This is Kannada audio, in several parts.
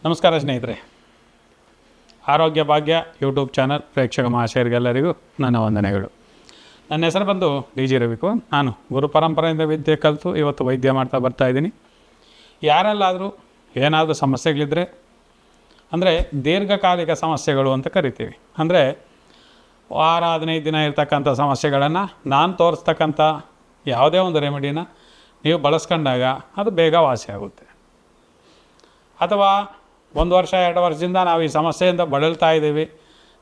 ನಮಸ್ಕಾರ ಸ್ನೇಹಿತರೆ, ಆರೋಗ್ಯ ಭಾಗ್ಯ ಯೂಟ್ಯೂಬ್ ಚಾನಲ್ ಪ್ರೇಕ್ಷಕ ಮಹಾಶಯರಿಗೆಲ್ಲರಿಗೂ ನನ್ನ ವಂದನೆಗಳು. ನನ್ನ ಹೆಸರು ಬಂದು ಡಿ ಜಿ ರವಿಕುಮಾರ್. ನಾನು ಗುರು ಪರಂಪರೆಯಿಂದ ವಿದ್ಯೆ ಕಲಿತು ಇವತ್ತು ವೈದ್ಯ ಮಾಡ್ತಾ ಬರ್ತಾಯಿದ್ದೀನಿ. ಯಾರಲ್ಲಾದರೂ ಏನಾದರೂ ಸಮಸ್ಯೆಗಳಿದ್ದರೆ, ಅಂದರೆ ದೀರ್ಘಕಾಲಿಕ ಸಮಸ್ಯೆಗಳು ಅಂತ ಕರಿತೀವಿ, ಅಂದರೆ ವಾರ 15 ದಿನ ಇರ್ತಕ್ಕಂಥ ಸಮಸ್ಯೆಗಳನ್ನು ನಾನು ತೋರಿಸ್ತಕ್ಕಂಥ ಯಾವುದೇ ಒಂದು ರೆಮಿಡಿನ ನೀವು ಬಳಸ್ಕೊಂಡಾಗ ಅದು ಬೇಗ ವಾಸಿ ಆಗುತ್ತೆ. ಅಥವಾ 1 ವರ್ಷ 2 ವರ್ಷದಿಂದ ನಾವು ಈ ಸಮಸ್ಯೆಯಿಂದ ಬಳಲ್ತಾ ಇದ್ದೀವಿ,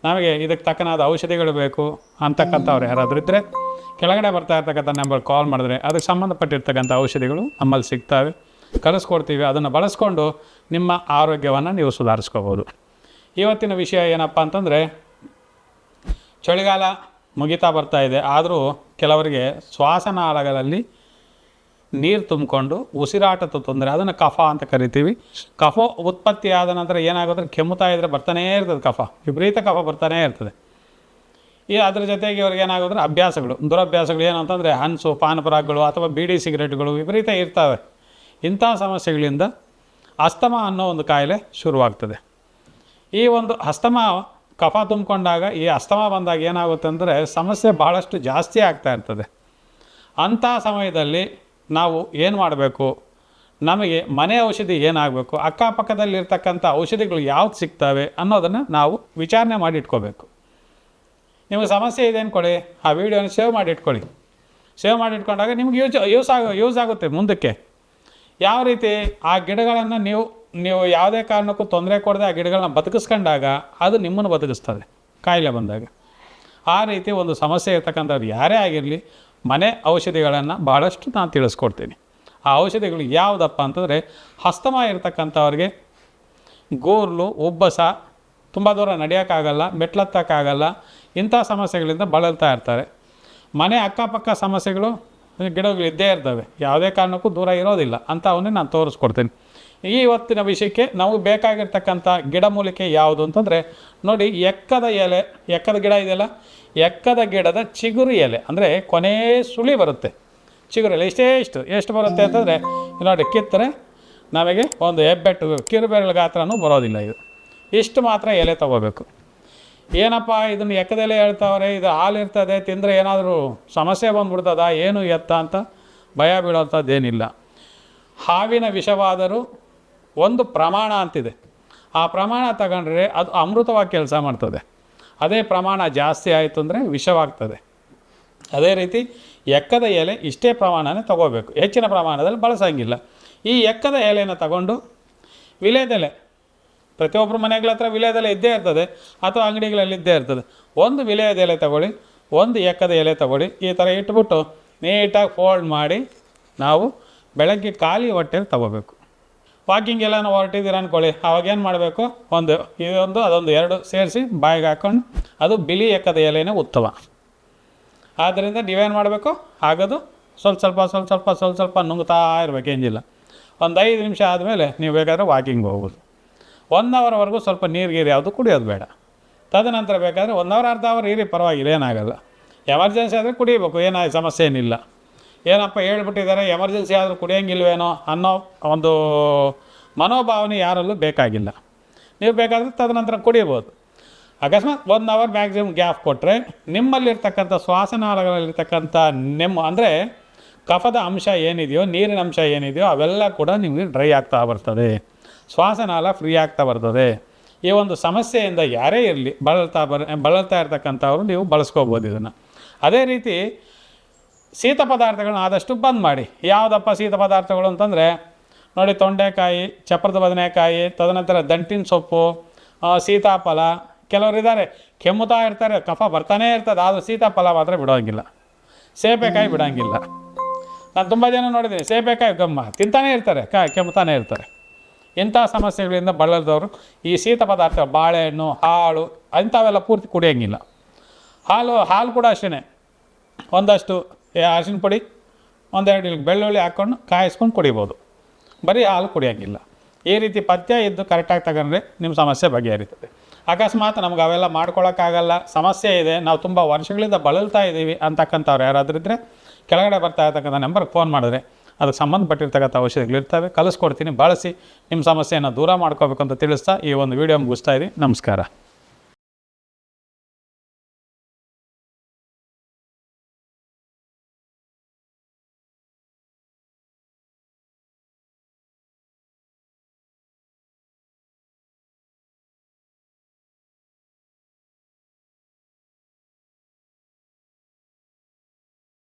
ನಮಗೆ ಇದಕ್ಕೆ ತಕ್ಕನಾದ ಔಷಧಿಗಳು ಬೇಕು ಅಂತಕ್ಕಂಥವ್ರು ಯಾರಾದರೂ ಇದ್ದರೆ ಕೆಳಗಡೆ ಬರ್ತಾ ಇರ್ತಕ್ಕಂಥ ನಂಬರ್ ಕಾಲ್ ಮಾಡಿದ್ರೆ ಅದಕ್ಕೆ ಸಂಬಂಧಪಟ್ಟಿರ್ತಕ್ಕಂಥ ಔಷಧಿಗಳು ನಮ್ಮಲ್ಲಿ ಸಿಗ್ತವೆ, ಕಳಿಸ್ಕೊಡ್ತೀವಿ. ಅದನ್ನು ಬಳಸ್ಕೊಂಡು ನಿಮ್ಮ ಆರೋಗ್ಯವನ್ನು ನೀವು ಸುಧಾರಿಸ್ಕೋಬೋದು. ಇವತ್ತಿನ ವಿಷಯ ಏನಪ್ಪ ಅಂತಂದರೆ, ಚಳಿಗಾಲ ಮುಗಿತಾ ಬರ್ತಾಯಿದೆ, ಆದರೂ ಕೆಲವರಿಗೆ ಶ್ವಾಸನಾಳಗಳಲ್ಲಿ ನೀರು ತುಂಬಿಕೊಂಡು ಉಸಿರಾಟದ ತೊಂದರೆ, ಅದನ್ನು ಕಫ ಅಂತ ಕರಿತೀವಿ. ಕಫ ಉತ್ಪತ್ತಿ ಆದ ನಂತರ ಏನಾಗುತ್ತೆ, ಕೆಮ್ಮುತ್ತಾ ಇದ್ದರೆ ಬರ್ತಾನೇ ಇರ್ತದೆ ಕಫ, ವಿಪರೀತ ಕಫ ಬರ್ತಾನೇ ಇರ್ತದೆ. ಅದ್ರ ಜೊತೆಗೆ ಇವ್ರಿಗೆ ಏನಾಗೋದ್ರೆ ಅಭ್ಯಾಸಗಳು, ದುರಭ್ಯಾಸಗಳು ಏನು ಅಂತಂದರೆ ಹನ್ಸು, ಪಾನಪರಾಗಗಳು ಅಥವಾ ಬೀಡಿ ಸಿಗರೇಟ್ಗಳು ವಿಪರೀತ ಇರ್ತವೆ. ಇಂಥ ಸಮಸ್ಯೆಗಳಿಂದ ಅಸ್ತಮ ಅನ್ನೋ ಒಂದು ಕಾಯಿಲೆ ಶುರುವಾಗ್ತದೆ. ಈ ಒಂದು ಅಸ್ತಮ ಕಫ ತುಂಬಿಕೊಂಡಾಗ, ಈ ಅಸ್ತಮ ಬಂದಾಗ ಏನಾಗುತ್ತೆ ಅಂದರೆ ಸಮಸ್ಯೆ ಭಾಳಷ್ಟು ಜಾಸ್ತಿ ಆಗ್ತಾ ಇರ್ತದೆ. ಅಂಥ ಸಮಯದಲ್ಲಿ ನಾವು ಏನು ಮಾಡಬೇಕು, ನಮಗೆ ಮನೆ ಔಷಧಿ ಏನಾಗಬೇಕು, ಅಕ್ಕಪಕ್ಕದಲ್ಲಿರ್ತಕ್ಕಂಥ ಔಷಧಿಗಳು ಯಾವ್ದು ಸಿಗ್ತವೆ ಅನ್ನೋದನ್ನು ನಾವು ವಿಚಾರಣೆ ಮಾಡಿ ಇಟ್ಕೋಬೇಕು. ನಿಮಗೆ ಸಮಸ್ಯೆ ಇದೆ ಅಂದ್ಕೊಳ್ಳಿ, ಆ ವಿಡಿಯೋನ ಸೇವ್ ಮಾಡಿ ಇಟ್ಕೊಳ್ಳಿ. ಸೇವ್ ಮಾಡಿ ಇಟ್ಕೊಂಡಾಗ ನಿಮ್ಗೆ ಯೂಸ್ ಆಗುತ್ತೆ ಮುಂದಕ್ಕೆ. ಯಾವ ರೀತಿ ಆ ಗಿಡಗಳನ್ನು ನೀವು ಯಾವುದೇ ಕಾರಣಕ್ಕೂ ತೊಂದರೆ ಕೊಡದೆ ಆ ಗಿಡಗಳನ್ನ ಬದುಕಿಸ್ಕೊಂಡಾಗ ಅದು ನಿಮ್ಮನ್ನು ಬದುಕಿಸ್ತದೆ ಕಾಯಿಲೆ ಬಂದಾಗ. ಆ ರೀತಿ ಒಂದು ಸಮಸ್ಯೆ ಇರ್ತಕ್ಕಂಥವ್ರು ಯಾರೇ ಆಗಿರಲಿ, ಮನೆ ಔಷಧಿಗಳನ್ನು ಭಾಳಷ್ಟು ನಾನು ತಿಳಿಸ್ಕೊಡ್ತೀನಿ. ಆ ಔಷಧಿಗಳು ಯಾವುದಪ್ಪ ಅಂತಂದರೆ, ಅಸ್ತಮ ಇರ್ತಕ್ಕಂಥವ್ರಿಗೆ ಗೋರ್ಲು, ಉಬ್ಬಸ, ತುಂಬ ದೂರ ನಡೆಯೋಕ್ಕಾಗಲ್ಲ, ಮೆಟ್ಲತ್ತಕ್ಕಾಗಲ್ಲ, ಇಂಥ ಸಮಸ್ಯೆಗಳಿಂದ ಬಳಲ್ತಾ ಇರ್ತಾರೆ. ಮನೆ ಅಕ್ಕಪಕ್ಕ ಸಮಸ್ಯೆಗಳು, ಗಿಡಗಳು ಇದ್ದೇ ಇರ್ತವೆ, ಯಾವುದೇ ಕಾರಣಕ್ಕೂ ದೂರ ಇರೋದಿಲ್ಲ. ಅಂಥವನ್ನೇ ನಾನು ತೋರಿಸ್ಕೊಡ್ತೀನಿ. ಇವತ್ತಿನ ವಿಷಯಕ್ಕೆ ನಾವು ಬೇಕಾಗಿರ್ತಕ್ಕಂಥ ಗಿಡಮೂಲಿಕೆ ಯಾವುದು ಅಂತಂದರೆ, ನೋಡಿ, ಎಕ್ಕದ ಎಲೆ, ಎಕ್ಕದ ಗಿಡ ಇದೆಯಲ್ಲ, ಎಕ್ಕದ ಗಿಡದ ಚಿಗುರು ಎಲೆ, ಅಂದರೆ ಕೊನೆ ಸುಳಿ ಬರುತ್ತೆ ಚಿಗುರು ಎಲೆ. ಎಷ್ಟು ಬರುತ್ತೆ ಅಂತಂದರೆ, ನೋಡಿ, ಕಿತ್ತರೆ ನಮಗೆ ಒಂದು ಹೆಬ್ಬೆಟ್ಟು ಕಿರುಬೆರಳು ಗಾತ್ರನೂ ಬರೋದಿಲ್ಲ. ಇಷ್ಟು ಮಾತ್ರ ಎಲೆ ತೊಗೋಬೇಕು. ಏನಪ್ಪ ಇದನ್ನು ಎಕ್ಕದೆಲೆ ಹೇಳ್ತಾವ್ರೆ, ಇದು ಹಾಲು ಇರ್ತದೆ, ತಿಂದರೆ ಏನಾದರೂ ಸಮಸ್ಯೆ ಬಂದ್ಬಿಡ್ತದ, ಏನು ಎತ್ತ ಅಂತ ಭಯ ಬೀಳೋಂಥದ್ದೇನಿಲ್ಲ. ಹಾವಿನ ವಿಷವಾದರೂ ಒಂದು ಪ್ರಮಾಣ ಅಂತಿದೆ. ಆ ಪ್ರಮಾಣ ತಗೊಂಡ್ರೆ ಅದು ಅಮೃತವಾಗಿ ಕೆಲಸ ಮಾಡ್ತದೆ. ಅದೇ ಪ್ರಮಾಣ ಜಾಸ್ತಿ ಆಯಿತು ಅಂದರೆ ವಿಷವಾಗ್ತದೆ. ಅದೇ ರೀತಿ ಎಕ್ಕದ ಎಲೆ ಇಷ್ಟೇ ಪ್ರಮಾಣನೇ ತೊಗೋಬೇಕು, ಹೆಚ್ಚಿನ ಪ್ರಮಾಣದಲ್ಲಿ ಬಳಸೋಂಗಿಲ್ಲ. ಈ ಎಕ್ಕದ ಎಲೆನ ತಗೊಂಡು, ವಿಲೇದೆಲೆ ಪ್ರತಿಯೊಬ್ಬರು ಮನೆಗಳ ಹತ್ರ ವಿಲೇದೆಲೆ ಇದ್ದೇ ಇರ್ತದೆ, ಅಥವಾ ಅಂಗಡಿಗಳಲ್ಲಿ ಇದ್ದೇ ಇರ್ತದೆ. ಒಂದು ವಿಲೇದೆಲೆ ತಗೊಳ್ಳಿ, ಒಂದು ಎಕ್ಕದ ಎಲೆ ತಗೊಳ್ಳಿ, ಈ ಥರ ಇಟ್ಬಿಟ್ಟು ನೀಟಾಗಿ ಫೋಲ್ಡ್ ಮಾಡಿ ನಾವು ಬೆಳಗ್ಗೆ ಖಾಲಿ ಹೊಟ್ಟೆಲಿ ತಗೋಬೇಕು. ವಾಕಿಂಗ್ ಎಲ್ಲ ಹೊರಟಿದ್ದೀರ ಅಂದ್ಕೊಳ್ಳಿ, ಆವಾಗೇನು ಮಾಡಬೇಕು, ಅದೊಂದು 2 ಸೇರಿಸಿ ಬಾಯಿಗೆ ಹಾಕ್ಕೊಂಡು, ಅದು ಬಿಳಿ ಎಕ್ಕದ ಎಲೆನೇ ಉತ್ತಮ. ಆದ್ದರಿಂದ ನೀವೇನು ಮಾಡಬೇಕು, ಆಗೋದು ಸ್ವಲ್ಪ ನುಂಗ್ತಾ ಇರಬೇಕು, ಏನಿಲ್ಲ. ಒಂದು 5 ನಿಮಿಷ ಆದಮೇಲೆ ನೀವು ಬೇಕಾದರೆ ವಾಕಿಂಗ್ ಹೋಗ್ಬೋದು. 1 ಅವರ್ವರೆಗೂ ಸ್ವಲ್ಪ ನೀರು ಯಾವುದು ಕುಡಿಯೋದು ಬೇಡ. ತದನಂತರ ಬೇಕಾದರೆ 1 ಅವರ್ ಅರ್ಧ ಅವರ್ ಇರಿ, ಪರವಾಗಿಲ್ಲ, ಏನಾಗಲ್ಲ. ಎಮರ್ಜೆನ್ಸಿ ಆದರೆ ಕುಡಿಬೇಕು, ಸಮಸ್ಯೆ ಏನಿಲ್ಲ. ಏನಪ್ಪ ಹೇಳ್ಬಿಟ್ಟಿದ್ದಾರೆ, ಎಮರ್ಜೆನ್ಸಿ ಆದರೂ ಕುಡಿಯೋಂಗಿಲ್ವೇನೋ ಅನ್ನೋ ಒಂದು ಮನೋಭಾವನೆ ಯಾರಲ್ಲೂ ಬೇಕಾಗಿಲ್ಲ. ನೀವು ಬೇಕಾದರೆ ತದನಂತರ ಕುಡಿಬೋದು. ಅಕಸ್ಮಾತ್ 1 ಅವರ್ ಮ್ಯಾಕ್ಸಿಮಮ್ ಗ್ಯಾಪ್ ಕೊಟ್ಟರೆ ನಿಮ್ಮಲ್ಲಿರ್ತಕ್ಕಂಥ ಶ್ವಾಸನಾಳಗಳಲ್ಲಿರ್ತಕ್ಕಂಥ ಅಂದರೆ ಕಫದ ಅಂಶ ಏನಿದೆಯೋ, ನೀರಿನ ಅಂಶ ಏನಿದೆಯೋ ಅವೆಲ್ಲ ಕೂಡ ನಿಮಗೆ ಡ್ರೈ ಆಗ್ತಾ ಬರ್ತದೆ, ಶ್ವಾಸನಾಳ ಫ್ರೀ ಆಗ್ತಾ ಬರ್ತದೆ. ಈ ಒಂದು ಸಮಸ್ಯೆಯಿಂದ ಯಾರೇ ಇರಲಿ ಬಳಲ್ತಾ ಇರ್ತಕ್ಕಂಥವ್ರು ನೀವು ಬಳಸ್ಕೋಬೋದು ಇದನ್ನು. ಅದೇ ರೀತಿ ಶೀತ ಪದಾರ್ಥಗಳನ್ನ ಆದಷ್ಟು ಬಂದ್ ಮಾಡಿ. ಯಾವುದಪ್ಪ ಶೀತ ಪದಾರ್ಥಗಳು ಅಂತಂದರೆ, ನೋಡಿ, ತೊಂಡೆಕಾಯಿ, ಚಪ್ರದ ಬದನೆಕಾಯಿ, ತದನಂತರ ದಂಟಿನ ಸೊಪ್ಪು, ಸೀತಾಫಲ. ಕೆಲವರಿದ್ದಾರೆ ಕೆಮ್ಮುತ್ತಾ ಇರ್ತಾರೆ, ಕಫ ಬರ್ತಾನೇ ಇರ್ತದೆ, ಆದರೂ ಸೀತಾಫಲ ಮಾತ್ರ ಬಿಡೋಂಗಿಲ್ಲ, ಸೇಬೆಕಾಯಿ ಬಿಡೋಂಗಿಲ್ಲ. ನಾನು ತುಂಬ ಜನ ನೋಡಿದ್ದೀನಿ, ಸೇಬೆಕಾಯಿ ತಿಂತಾನೇ ಇರ್ತಾರೆ, ಕೆಮ್ಮುತ್ತಾನೇ ಇರ್ತಾರೆ. ಇಂಥ ಸಮಸ್ಯೆಗಳಿಂದ ಬಳಲ್ದವರು ಈ ಶೀತ ಪದಾರ್ಥ, ಬಾಳೆಹಣ್ಣು, ಹಾಲು, ಅಂಥವೆಲ್ಲ ಪೂರ್ತಿ ಕುಡಿಯೋಂಗಿಲ್ಲ. ಹಾಲು ಕೂಡ ಅಷ್ಟೇ, ಒಂದಷ್ಟು ಅರಿಶಿನ ಪುಡಿ, 1-2 ಬೆಳ್ಳುಳ್ಳಿ ಹಾಕ್ಕೊಂಡು ಕಾಯಿಸ್ಕೊಂಡು ಕುಡಿಬೋದು, ಬರೀ ಹಾಲು ಕುಡಿಯೋಂಗಿಲ್ಲ. ಈ ರೀತಿ ಪಥ್ಯ ಇದ್ದು ಕರೆಕ್ಟಾಗಿ ತಗೊಂಡ್ರೆ ನಿಮ್ಮ ಸಮಸ್ಯೆ ಬಗೆಹರಿತದೆ. ಅಕಸ್ಮಾತ್ ನಮ್ಗೆ ಅವೆಲ್ಲ ಮಾಡ್ಕೊಳಕ್ಕಾಗಲ್ಲ, ಸಮಸ್ಯೆ ಇದೆ, ನಾವು ತುಂಬ ವರ್ಷಗಳಿಂದ ಬಳಲ್ತಾ ಇದ್ದೀವಿ ಅಂತಕ್ಕಂಥವ್ರು ಯಾರಾದರೂ ಇದ್ದರೆ ಕೆಳಗಡೆ ಬರ್ತಾ ಇರ್ತಕ್ಕಂಥ ನಂಬರ್ಗೆ ಫೋನ್ ಮಾಡಿದ್ರೆ ಅದಕ್ಕೆ ಸಂಬಂಧಪಟ್ಟಿರ್ತಕ್ಕಂಥ ಔಷಧಿಗಳಿರ್ತವೆ, ಕಲಿಸ್ಕೊಡ್ತೀನಿ, ಬಳಸಿ ನಿಮ್ಮ ಸಮಸ್ಯೆಯನ್ನು ದೂರ ಮಾಡ್ಕೋಬೇಕು ಅಂತ ತಿಳಿಸ್ತಾ ಈ ಒಂದು ವಿಡಿಯೋ ಮುಗಿಸ್ತಾ ಇದ್ದೀನಿ. ನಮಸ್ಕಾರ.